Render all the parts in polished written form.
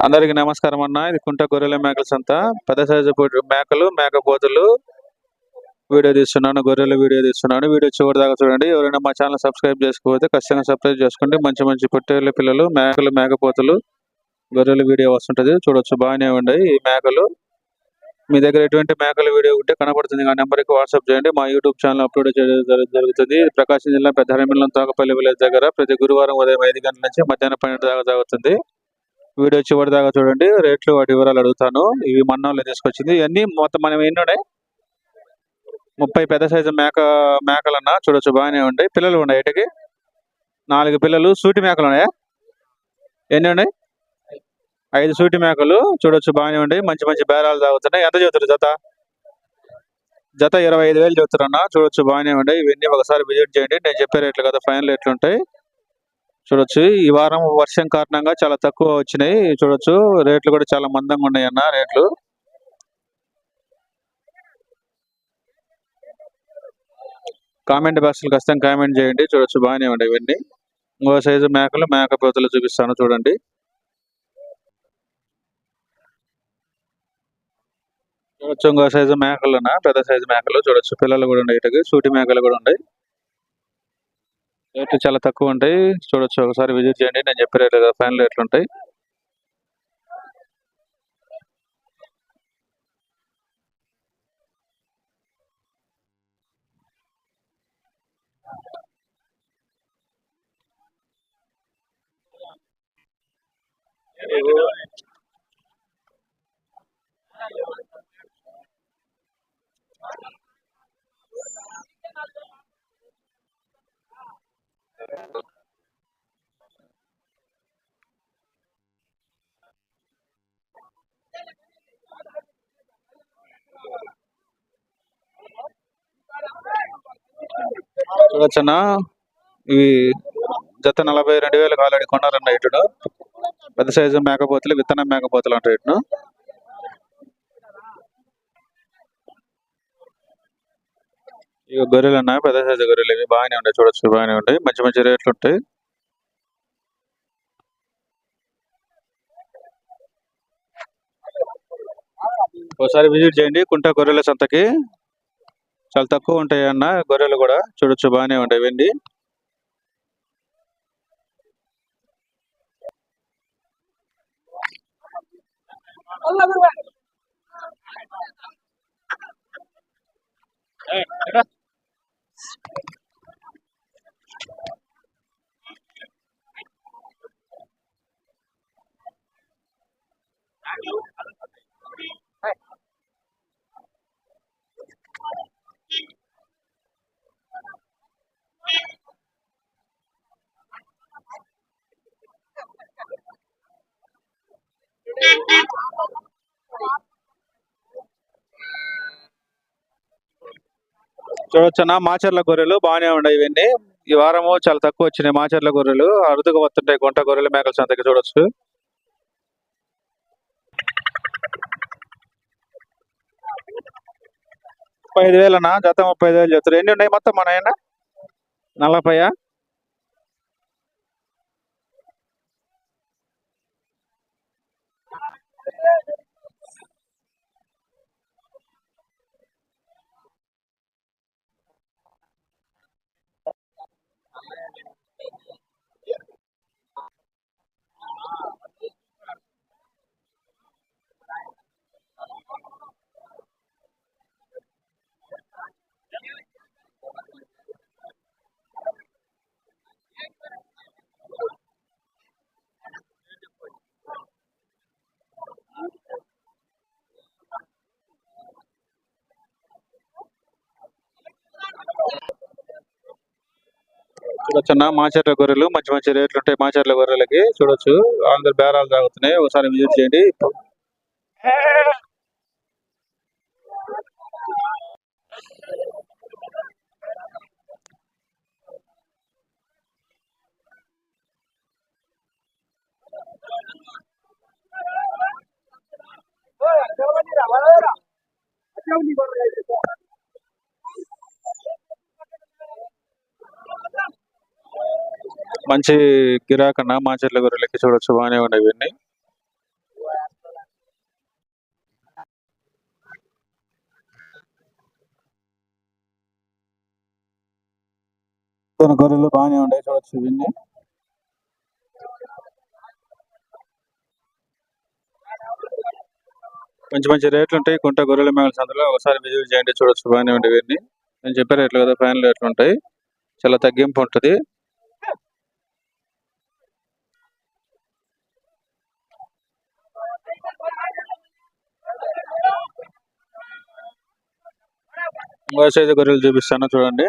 అందరికి నమస్కారం అన్న. ఇది కుంట గొర్రెల మేకల సంత. పెద్ద సైజు మేకలు మేకపోతులు వీడియో తీస్తున్నాను. గొర్రెల వీడియో తీస్తున్నాను. వీడియో చివరి దాకా చూడండి. ఎవరైనా మా ఛానల్ సబ్స్క్రైబ్ చేసుకోకపోతే ఖచ్చితంగా సబ్స్క్రైబ్ చేసుకోండి. మంచి మంచి పొట్టేళ్ళ పిల్లలు మేకలు మేకపోతులు గొర్రెల వీడియో వస్తుంటది, చూడొచ్చు. బాగానే ఉన్నాయి ఈ మేకలు. మీ దగ్గర ఎటువంటి మేకల వీడియో ఉంటే కనబడుతుంది ఆ నెంబర్కి వాట్సాప్ చేయండి. మా యూట్యూబ్ ఛానల్ అప్లోడ్ చేయడం జరుగుతుంది. ప్రకాశం జిల్లా పెద్దహరిమిల్లం తోకపల్లి విలేజ్ దగ్గర ప్రతి గురువారం ఉదయం 5 గంటల నుంచి మధ్యాహ్నం 12 దాకా జరుగుతుంది. వీడియో చివరి దాకా చూడండి. రేట్లు వాటి వివరాలు అడుగుతాను. ఇవి మన్నంలో తీసుకొచ్చింది. ఇవన్నీ మొత్తం మనం ఎన్ని ఉన్నాయి, 30 పెద్ద సైజు మేకలన్నా చూడొచ్చు. బాగానే ఉంటాయి. పిల్లలు ఉన్నాయి. ఇటుకి 4 పిల్లలు. సూటి మేకలు ఉన్నాయా? ఎన్ని ఉన్నాయి? 5 సూటి మేకలు చూడొచ్చు. బాగానే ఉంటాయి. మంచి మంచి బేరాలు తాగుతున్నాయి. ఎంత చెబుతారు జత? జత 25,000 చెబుతారన్నా. చూడొచ్చు. బాగానే ఉంటాయి. ఇవన్నీ ఒకసారి విజిట్ చేయండి. నేను చెప్పే రేట్లు కదా, ఫైనల్ రేట్లు ఉంటాయి. చూడొచ్చు. ఈ వారం వర్షం కారణంగా చాలా తక్కువ వచ్చినాయి. చూడొచ్చు. రేట్లు కూడా చాలా మందంగా ఉన్నాయి అన్న. రేట్లు కామెంట్ బాక్స్ లో ఖచ్చితంగా కామెంట్ చేయండి. చూడొచ్చు. బాగానే ఉన్నాయి ఇవన్నీ. ఇంకో సైజు మేకలు మేకపోతులు చూపిస్తాను చూడండి. చూడొచ్చు. ఇంకో సైజు మేకలున్నా పెద్ద సైజు మేకలు చూడొచ్చు. పిల్లలు కూడా ఉన్నాయి. ఇటుకి సూటి మేకలు కూడా ఉన్నాయి. రేట్లు చాలా తక్కువ ఉంటాయి. చూడొచ్చు. ఒకసారి విజిట్ చేయండి. నేను చెప్పే రేట్లు కదా, ఫైనల్ రేట్లు ఉంటాయి. చూడొచ్చన్నా. ఇవి జత 42,000 ఆల్రెడీ కొన్నారన్న. ఇటును పెద్ద సైజు మేకపోతులు, విత్తనం మేకపోతులు అంటారు. ఇటును ఇక గొర్రెలు ఉన్నాయి. పెద్ద సైజు గొర్రెలు ఇవి బాగానే ఉంటాయి. చూడొచ్చు. బాగానే ఉంటాయి. మంచి మంచి రేట్లు ఉంటాయి. ఒకసారి విజిట్ చేయండి కుంట గొర్రెల సంతకి. చాలా తక్కువ ఉంటాయి అన్న గొర్రెలు కూడా. చూడొచ్చు. బాగానే ఉంటాయి ఇవన్నీ. చూడొచ్చన్నా. మాచర్ల గొర్రెలు బాగానే ఉన్నాయి ఇవన్నీ. ఈ వారము చాలా తక్కువ వచ్చినాయి మాచర్ల గొర్రెలు. అరుదుగా వస్తుంటాయి గుంట గొర్రెల మేకల సంతకి. చూడొచ్చు. 35,000 అన్న. జత 35,000 చెప్తారు. ఎన్ని ఉన్నాయి మొత్తం మన ఆయన? 40. చూడొచ్చన్నా. మాచర్ల గొర్రెలు మంచి మంచి రేట్లు ఉంటాయి. మాచర్ల గొర్రెలకి చూడొచ్చు. అందరు బేరాలు తాగుతున్నాయి. ఒకసారి విజిట్ చేయండి. మంచి గిరాకన్నా మాచర్ల గొర్రెలకి. చూడొచ్చు. బాగానే ఉన్నాయి ఇవన్నీ. కొన్ని గొర్రెలు బాగానే ఉన్నాయి, చూడొచ్చు ఇవన్నీ. మంచి మంచి రేట్లు ఉంటాయి కుంట గొర్రెల మేకల సంతలో. ఒకసారి విజిట్ చేయండి, చూడొచ్చు బాగానే ఉంటాయి ఇవన్నీ. నేను చెప్పే రేట్లు కదా, ఫైనల్ రేట్లు ఉంటాయి, చాలా తగ్గింపు ఉంటుంది. ఇంకో సైజు గొర్రెలు చూపిస్తాను చూడండి.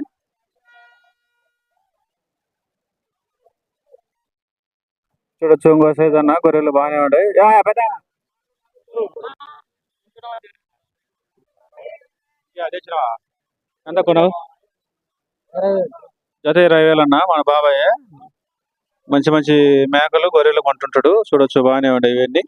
చూడొచ్చు ఇంకో సైజు అన్న గొర్రెలు బాగానే ఉంటాయి. ఎంత కొనవు? జత 20,000 అన్న. మన బాబాయ్ మంచి మంచి మేకలు గొర్రెలు కొంటుంటాడు, చూడొచ్చు బాగానే ఉంటాయి ఇవన్నీ.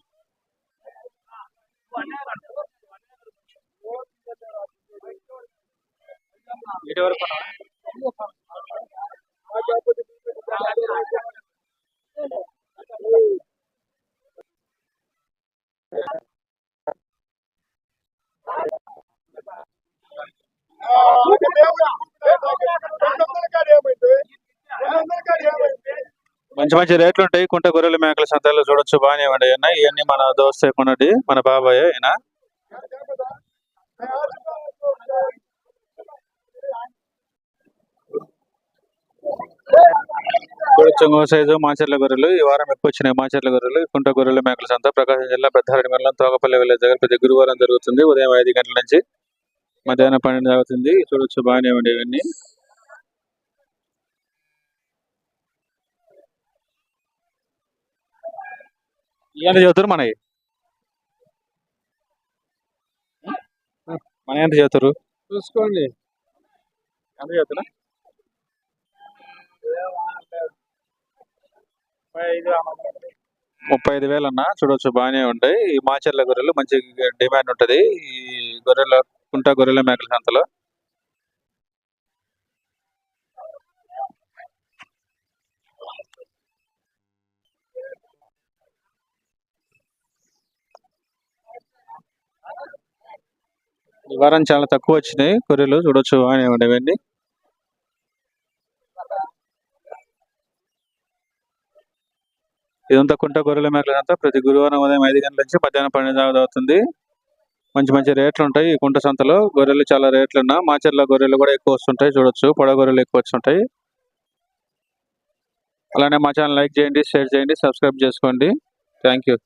మంచి మంచి రేట్లు ఉంటాయి కుంట గొర్రెల మేకల సంతలో, చూడొచ్చు బాగానే ఉంటాయి అన్న. ఇవన్నీ మన దోస్తే కొన్నది, మన బాబాయ్ అయినా. చూడొచ్చు ఇంకో సైజు మాచర్ల గొర్రెలు. ఈ వారం ఎక్కువ వచ్చినాయి మాచర్ల గొర్రెలు. కుంట గొర్రెల మేకల సంత ప్రకాశం జిల్లా పెద్దారెడ్డి మండలం తోకపల్లి విలేజ్ దగ్గర ప్రతి గురువారం జరుగుతుంది. ఉదయం 5 గంటల నుంచి మధ్యాహ్నం 12 జరుగుతుంది. చూడొచ్చు బాగానే ఉండేవి ఇవన్నీ. ఎంత చదువుతారు మనవి? మన ఎంత చదువుతారు చూసుకోండి. ఎంత చదువుతున్నా? 35,000 అన్న. చూడొచ్చు బాగానే ఉంటాయి. ఈ మాచర్ల గొర్రెలు మంచి డిమాండ్ ఉంటది ఈ గొర్రెల కుంట గొర్రెల మేకల సంతలో. ఈ వారం చాలా తక్కువ వచ్చినాయి గొర్రెలు, చూడొచ్చు బాగానే ఉండేవండి. ఇదంతా కుంట గొర్రెల మేకల సంత ప్రతి గురువారం ఉదయం 5 గంటల నుంచి మధ్యాహ్నం 12 అవుతుంది. మంచి మంచి రేట్లు ఉంటాయి ఈ కుంట సంతలో. గొర్రెలు చాలా రేట్లు ఉన్నా. మాచర్ల గొర్రెలు కూడా ఎక్కువ వస్తుంటాయి, చూడొచ్చు పొడ గొర్రెలు ఎక్కువ వస్తుంటాయి. అలానే మా ఛానల్ లైక్ చేయండి, షేర్ చేయండి, సబ్స్క్రైబ్ చేసుకోండి. Thank you.